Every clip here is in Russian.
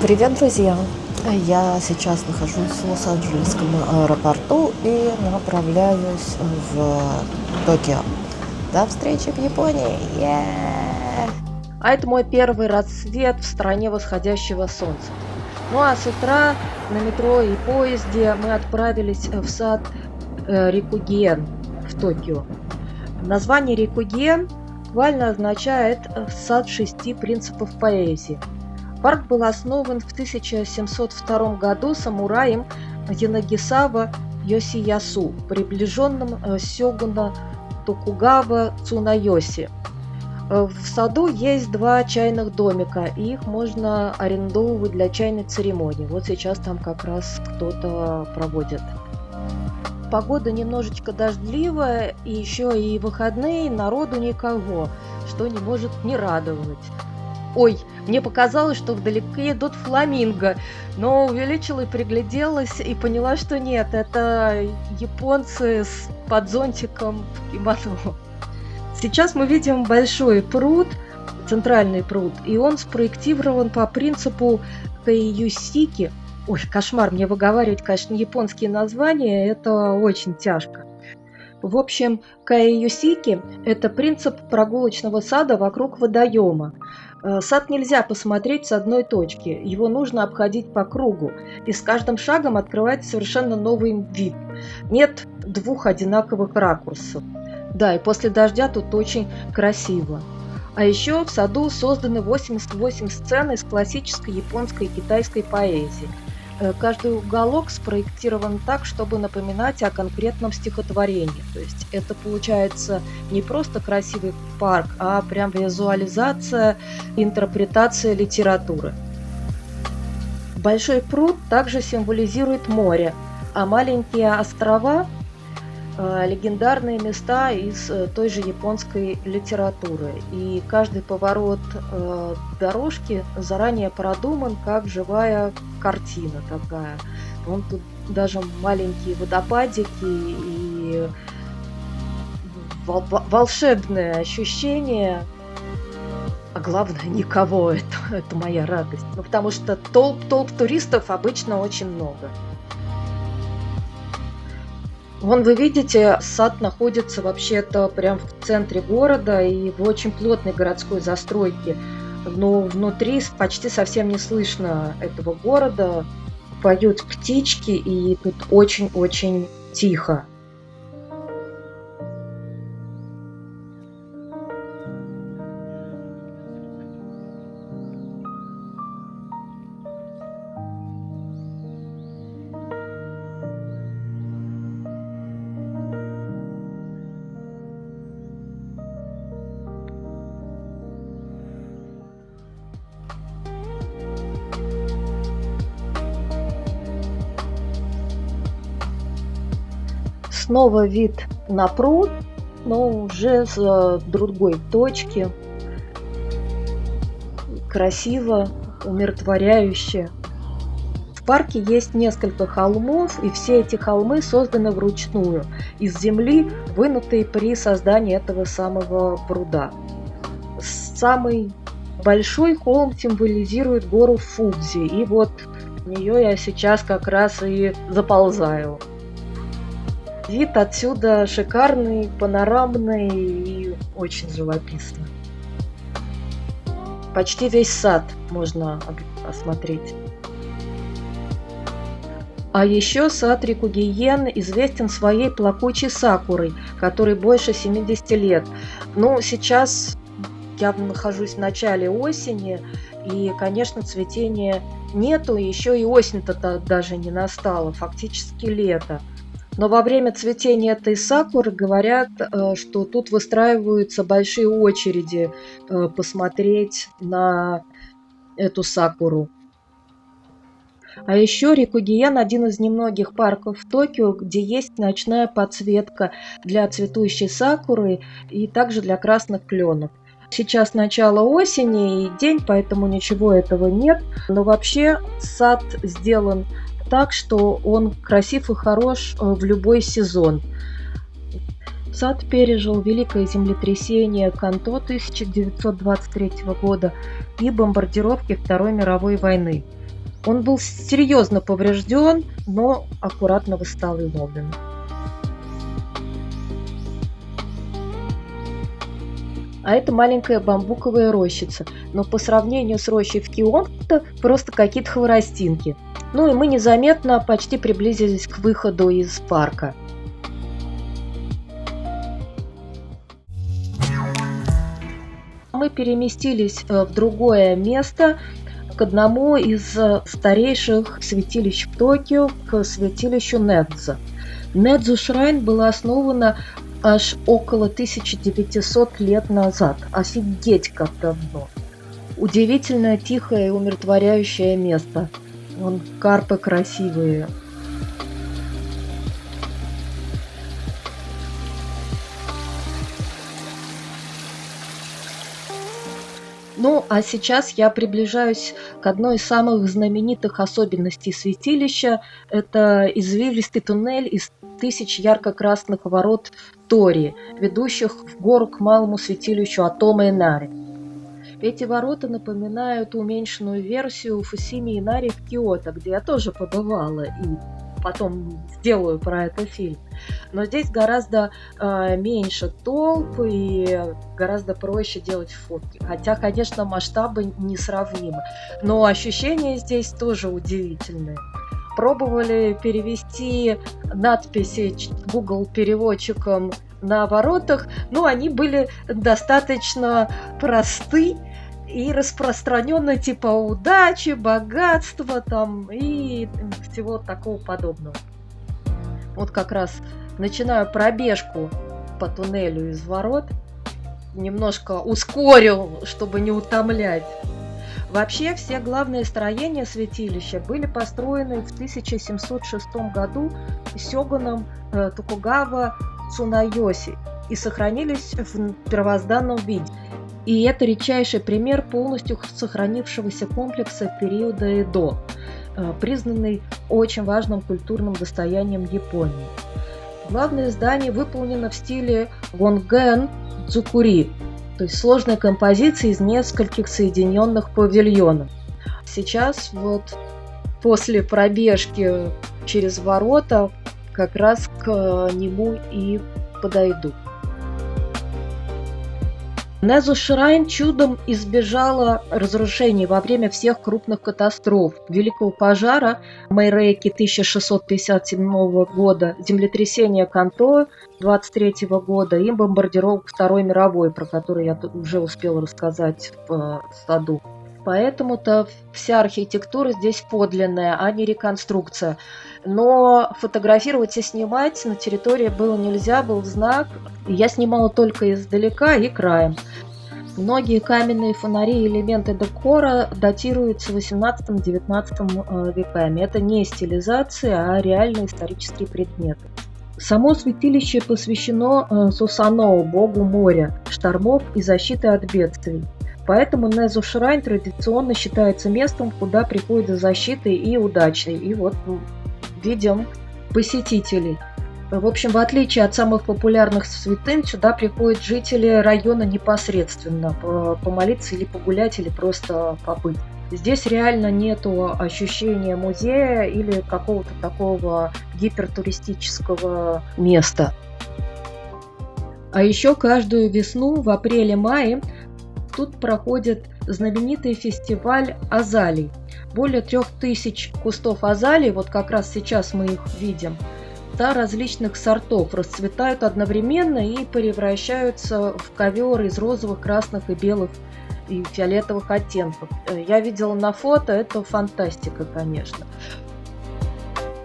Привет, друзья! Я сейчас нахожусь в Лос-Анджелесском аэропорту и направляюсь в Токио. До встречи в Японии! А это мой первый рассвет в стране восходящего солнца. Ну а с утра на метро и поезде мы отправились в сад Рикугиен в Токио. Название Рикугиен буквально означает «сад шести принципов поэзии». Парк был основан в 1702 году самураем Янагисава Йосиясу, приближенным сёгуна Токугава Цунайоси. В саду есть два чайных домика, и их можно арендовывать для чайной церемонии. Вот сейчас там как раз кто-то проводит. Погода немножечко дождливая, и еще и выходные, народу никого, что не может не радовать. Ой, мне показалось, что вдалеке идут фламинго, но увеличила и пригляделась, и поняла, что нет, это японцы под зонтиком в кимоно. Сейчас мы видим большой пруд, центральный пруд, и он спроектирован по принципу Кэйюсики. Ой, кошмар, мне выговаривать, конечно, японские названия, это очень тяжко. В общем, Кэйюсики – это принцип прогулочного сада вокруг водоема. Сад нельзя посмотреть с одной точки, его нужно обходить по кругу, и с каждым шагом открывается совершенно новый вид. Нет двух одинаковых ракурсов. Да, и после дождя тут очень красиво. А еще в саду созданы 88 сцен из классической японской и китайской поэзии. Каждый уголок спроектирован так, чтобы напоминать о конкретном стихотворении. То есть это получается не просто красивый парк, а прям визуализация, интерпретация литературы. Большой пруд также символизирует море, а маленькие острова – легендарные места из той же японской литературы. И каждый поворот дорожки заранее продуман как живая картина такая. Вон тут даже маленькие водопадики и волшебное ощущение. А главное, никого. Это моя радость. Ну, потому что толп туристов обычно очень много. Вон вы видите, сад находится вообще-то прям в центре города и в очень плотной городской застройке. Но внутри почти совсем не слышно этого города. Поют птички, и тут очень-очень тихо. Снова вид на пруд, но уже с другой точки. Красиво, умиротворяюще. В парке есть несколько холмов, и все эти холмы созданы вручную, из земли, вынутые при создании этого самого пруда. Самый большой холм символизирует гору Фудзи, и вот в нее я сейчас как раз и заползаю. Вид отсюда шикарный, панорамный и очень живописно. Почти весь сад можно осмотреть. А еще сад Рикугиен известен своей плакучей сакурой, которой больше 70 лет. Ну, сейчас я нахожусь в начале осени, и, конечно, цветения нету, еще и осень-то даже не настала, фактически лето. Но во время цветения этой сакуры говорят, что тут выстраиваются большие очереди посмотреть на эту сакуру. А еще Рикугиен – один из немногих парков в Токио, где есть ночная подсветка для цветущей сакуры и также для красных кленов. Сейчас начало осени и день, поэтому ничего этого нет. Но вообще сад сделан так, что он красив и хорош в любой сезон. Сад пережил великое землетрясение Канто 1923 года и бомбардировки Второй мировой войны. Он был серьезно поврежден, но аккуратно восстановлен. А это маленькая бамбуковая рощица, но по сравнению с рощей в Киото просто какие-то хворостинки. Ну и мы незаметно почти приблизились к выходу из парка. Мы переместились в другое место, к одному из старейших святилищ в Токио, к святилищу Недзо. Недзо Шрайн была основана аж около 1900 лет назад. Офигеть, как давно. Удивительно тихое и умиротворяющее место. Вон карпы красивые. Ну, а сейчас я приближаюсь к одной из самых знаменитых особенностей святилища. Это извилистый туннель из тысяч ярко-красных ворот Тори, ведущих в гору к малому святилищу Атома Инари. Эти ворота напоминают уменьшенную версию Фусими Инари в Киото, где я тоже побывала и потом сделаю про это фильм. Но здесь гораздо меньше толп и гораздо проще делать фотки. Хотя, конечно, масштабы несравнимы. Но ощущения здесь тоже удивительные. Пробовали перевести надписи Google переводчиком на воротах, но они были достаточно просты и распространенно типа удачи, богатства там и всего такого подобного. Вот как раз начинаю пробежку по туннелю из ворот, немножко ускорил, чтобы не утомлять. Вообще все главные строения святилища были построены в 1706 году сёгуном Токугава Цунайоси и сохранились в первозданном виде. И это редчайший пример полностью сохранившегося комплекса периода Эдо, признанный очень важным культурным достоянием Японии. Главное здание выполнено в стиле вонген дзукури, то есть сложной композиции из нескольких соединенных павильонов. Сейчас вот после пробежки через ворота как раз к нему и подойду. Недзо Шрайн чудом избежала разрушений во время всех крупных катастроф: Великого пожара Мэйрэки 1657 года, землетрясения Канто 23 года и бомбардировок Второй мировой, про которую я уже успела рассказать в саду. Поэтому-то вся архитектура здесь подлинная, а не реконструкция. Но фотографировать и снимать на территории было нельзя, был знак. Я снимала только издалека и краем. Многие каменные фонари и элементы декора датируются 18-19 веками. Это не стилизация, а реальные исторические предметы. Само святилище посвящено Сусаноу, богу моря, штормов и защиты от бедствий. Поэтому Недзо Шрайн традиционно считается местом, куда приходят за защитой и удачей. И вот видим посетителей. В общем, в отличие от самых популярных святынь, сюда приходят жители района непосредственно помолиться или погулять, или просто побыть. Здесь реально нету ощущения музея или какого-то такого гипертуристического места. А еще каждую весну в апреле-мае тут проходит знаменитый фестиваль азалий. Более 3000 кустов азалий, вот как раз сейчас мы их видим, различных сортов расцветают одновременно и превращаются в ковер из розовых, красных и белых и фиолетовых оттенков. Я видела на фото, это фантастика, конечно.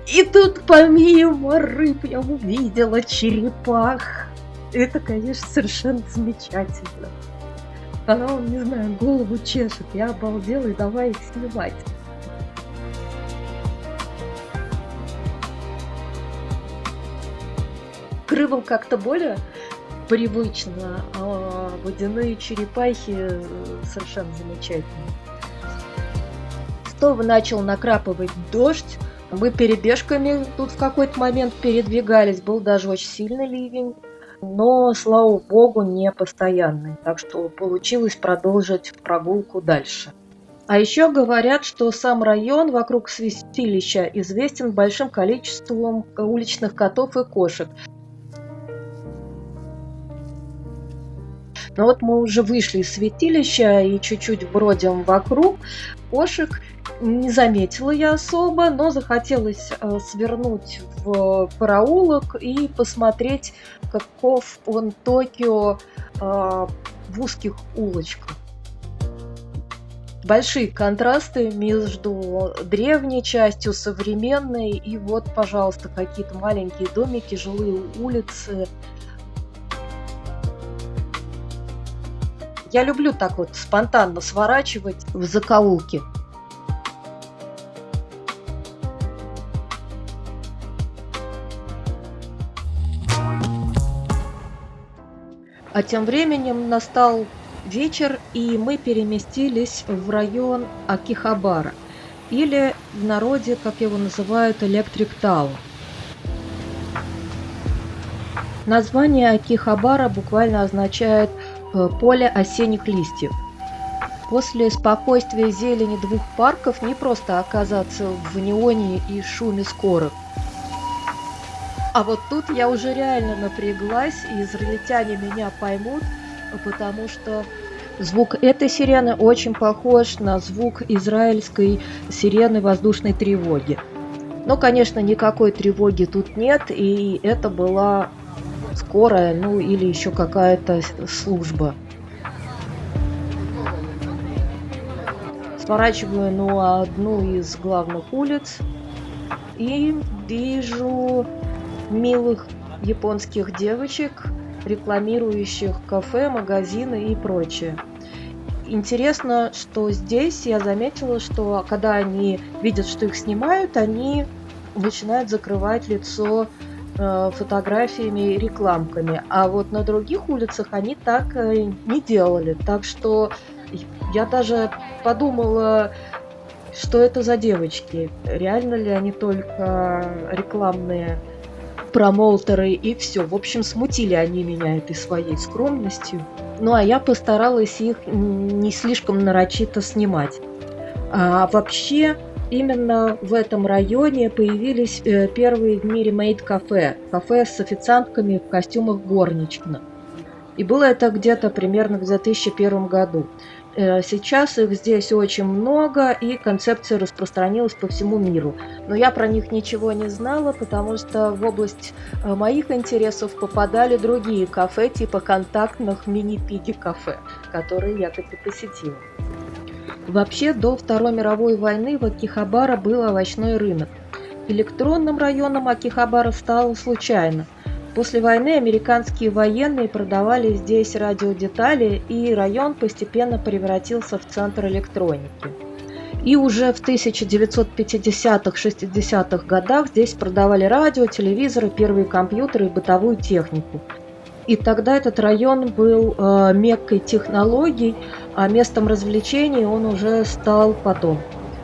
И тут помимо рыб я увидела черепах. Это, конечно, совершенно замечательно. Она, не знаю, голову чешет. Я обалдела и давай их снимать. К рыбам как-то более привычно, а водяные черепахи совершенно замечательные. Снова начал накрапывать дождь. Мы перебежками тут в какой-то момент передвигались. Был даже очень сильный ливень. Но, слава богу, не постоянный, так что получилось продолжить прогулку дальше. А еще говорят, что сам район вокруг святилища известен большим количеством уличных котов и кошек. Но вот мы уже вышли из святилища и чуть-чуть бродим вокруг. Кошек не заметила я особо, но захотелось свернуть в проулок и посмотреть, каков он Токио в узких улочках. Большие контрасты между древней частью, современной, и вот, пожалуйста, какие-то маленькие домики, жилые улицы. Я люблю так вот спонтанно сворачивать в закоулки. А тем временем настал вечер, и мы переместились в район Акихабара, или в народе, как его называют, Electric Town. Название Акихабара буквально означает «поле осенних листьев». После спокойствия и зелени двух парков не просто оказаться в неоне и шуме скорых. А вот тут я уже реально напряглась, и израильтяне меня поймут, потому что звук этой сирены очень похож на звук израильской сирены воздушной тревоги. Но, конечно, никакой тревоги тут нет, и это была скорая, ну или еще какая-то служба. Сворачиваю на одну из главных улиц и вижу милых японских девочек, рекламирующих кафе, магазины и прочее. Интересно, что здесь я заметила, что когда они видят, что их снимают, они начинают закрывать лицо фотографиями и рекламками. А вот на других улицах они так не делали. Так что я даже подумала, что это за девочки. Реально ли они только рекламные промоутеры и все. В общем, смутили они меня этой своей скромностью. Ну, а я постаралась их не слишком нарочито снимать. А вообще, именно в этом районе появились первые в мире мейд-кафе. Кафе с официантками в костюмах горничных. И было это где-то примерно в 2001 году. Сейчас их здесь очень много, и концепция распространилась по всему миру. Но я про них ничего не знала, потому что в область моих интересов попадали другие кафе, типа контактных мини-пиги-кафе, которые я таки посетила. Вообще, до Второй мировой войны в Акихабара был овощной рынок. Электронным районом Акихабара стало случайно. После войны американские военные продавали здесь радиодетали, и район постепенно превратился в центр электроники. И уже в 1950-60-х годах здесь продавали радио, телевизоры, первые компьютеры и бытовую технику. И тогда этот район был меккой технологий, а местом развлечений он уже стал потом.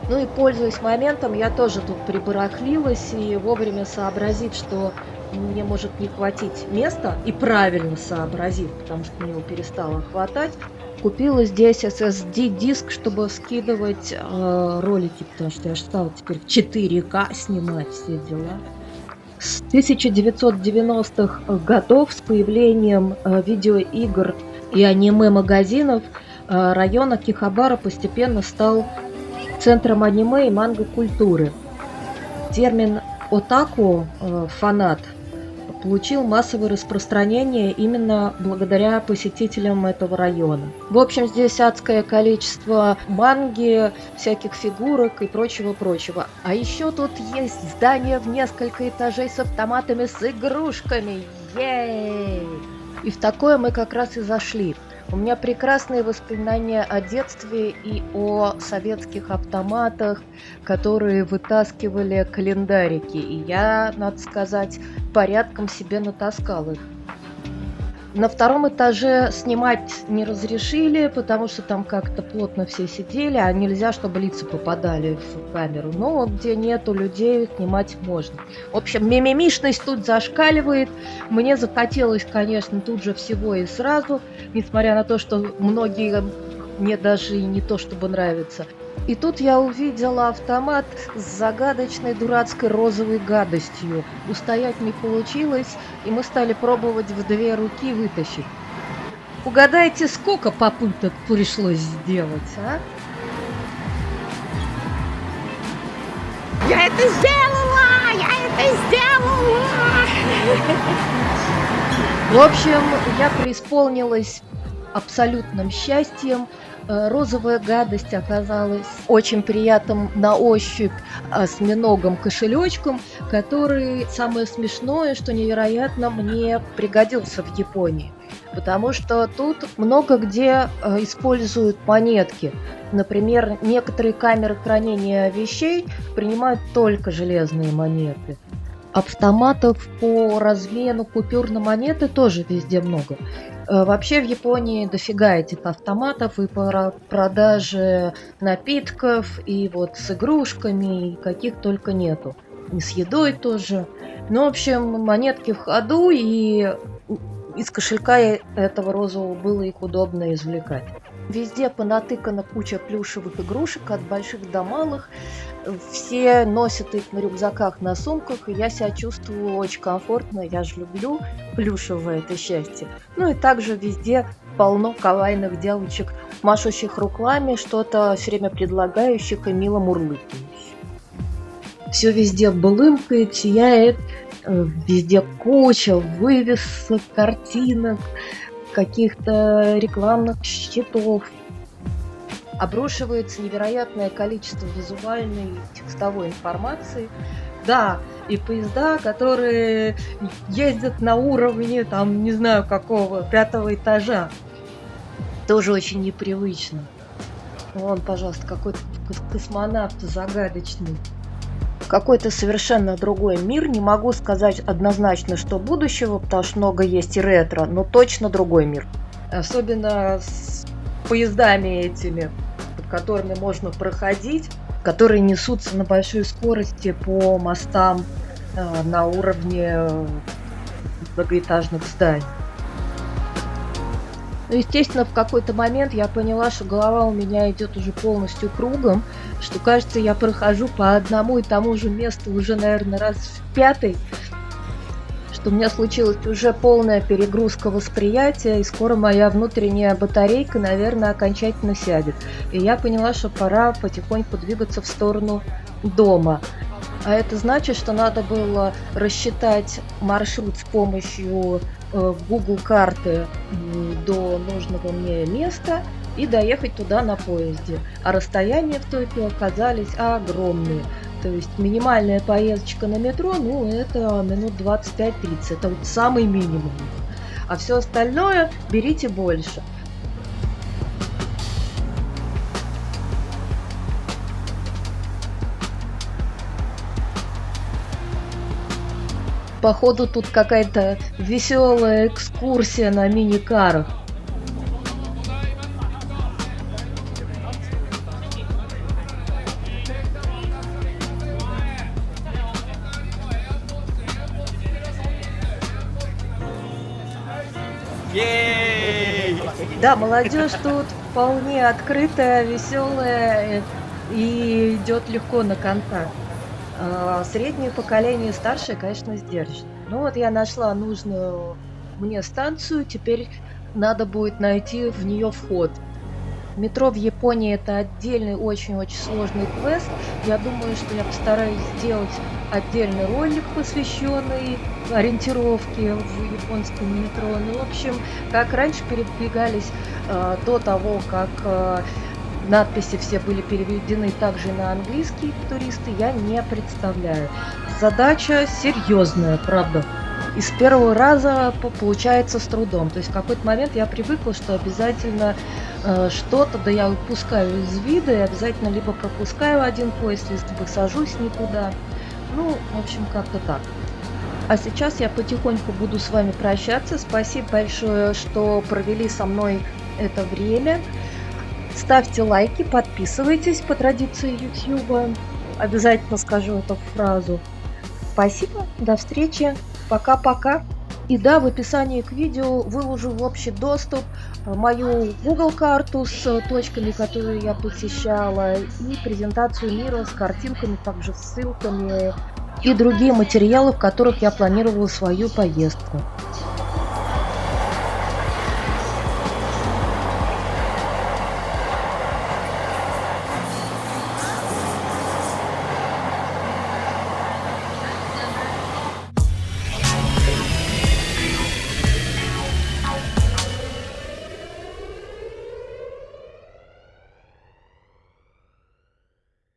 Ну и, пользуясь моментом, я тоже тут прибарахлилась и вовремя сообразив, что мне может не хватить места, и правильно сообразив, потому что мне его перестало хватать, купила здесь SSD-диск, чтобы скидывать ролики, потому что я же стала теперь в 4К снимать все дела. С 1990-х годов, с появлением видеоигр и аниме-магазинов, район Акихабара постепенно стал центром аниме и манго-культуры. Термин «отаку» фанат получил массовое распространение именно благодаря посетителям этого района. В общем, здесь адское количество манги, всяких фигурок и прочего-прочего. А еще тут есть здание в несколько этажей с автоматами с игрушками. Ей! И в такое мы как раз и зашли. У меня прекрасные воспоминания о детстве и о советских автоматах, которые вытаскивали календарики. И я, надо сказать, порядком себе натаскала их. На втором этаже снимать не разрешили, потому что там как-то плотно все сидели, а нельзя, чтобы лица попадали в камеру. Но вот где нету людей, снимать можно. В общем, мимимишность тут зашкаливает. Мне захотелось, конечно, тут же всего и сразу, несмотря на то, что многие мне даже и не то чтобы нравятся. И тут я увидела автомат с загадочной дурацкой розовой гадостью. Устоять не получилось, и мы стали пробовать в 2 руки вытащить. Угадайте, сколько попыток пришлось сделать, а? Я это сделала! Я это сделала! В общем, я преисполнилась абсолютным счастьем. Розовая гадость оказалась очень приятным на ощупь осьминогом-кошелечком, который, самое смешное, что невероятно, мне пригодился в Японии. Потому что тут много где используют монетки. Например, некоторые камеры хранения вещей принимают только железные монеты. Автоматов по размену купюр на монеты тоже везде много. Вообще в Японии дофига этих автоматов и по продаже напитков, и вот с игрушками, и каких только нету. И с едой тоже. Ну, в общем, монетки в ходу, и из кошелька этого розового было их удобно извлекать. Везде понатыкана куча плюшевых игрушек, от больших до малых. Все носят их на рюкзаках, на сумках, и я себя чувствую очень комфортно. Я же люблю плюшевое это счастье. Ну и также везде полно кавайных девочек, машущих руками, что-то все время предлагающих и мило мурлыкающих. Все везде блымкает, сияет, везде куча вывесок, картинок, каких-то рекламных щитов. Обрушивается невероятное количество визуальной и текстовой информации. Да, и поезда, которые ездят на уровне, там, не знаю какого, 5-го этажа. Тоже очень непривычно. Вон, пожалуйста, какой-то космонавт загадочный. Какой-то совершенно другой мир. Не могу сказать однозначно, что будущего, потому что много есть и ретро, но точно другой мир. Особенно с поездами этими, под которыми можно проходить, которые несутся на большой скорости по мостам на уровне многоэтажных зданий. Ну, естественно, в какой-то момент я поняла, что голова у меня идет уже полностью кругом, что, кажется, я прохожу по одному и тому же месту уже, наверное, раз в 5-й, что у меня случилась уже полная перегрузка восприятия, и скоро моя внутренняя батарейка, наверное, окончательно сядет. И я поняла, что пора потихоньку двигаться в сторону дома. А это значит, что надо было рассчитать маршрут с помощью Google карты до нужного мне места и доехать туда на поезде. А расстояния в Токио оказались огромные. То есть минимальная поездочка на метро, ну, это минут 25-30. Это вот самый минимум. А все остальное берите больше. Походу тут какая-то веселая экскурсия на мини-карах. Да, молодежь тут вполне открытая, веселая и идет легко на контакт. Среднее поколение и старшее, конечно, сдержано. Ну вот я нашла нужную мне станцию, теперь надо будет найти в нее вход. Метро в Японии это отдельный очень-очень сложный квест. Я думаю, что я постараюсь сделать отдельный ролик, посвященный ориентировке в японском метро. Ну, в общем, как раньше передвигались до того, как надписи все были переведены также на английский туристы, я не представляю. Задача серьезная, правда. И с первого раза получается с трудом. То есть в какой-то момент я привыкла, что обязательно что-то, да я упускаю из вида, и обязательно либо пропускаю один поезд, либо сажусь не туда. Ну, в общем, как-то так. А сейчас я потихоньку буду с вами прощаться. Спасибо большое, что провели со мной это время. Ставьте лайки, подписывайтесь по традиции YouTube. Обязательно скажу эту фразу. Спасибо, до встречи, пока-пока. И да, в описании к видео выложу в общий доступ мою Google карту с точками, которые я посещала, и презентацию мира с картинками, также с ссылками и другие материалы, в которых я планировала свою поездку.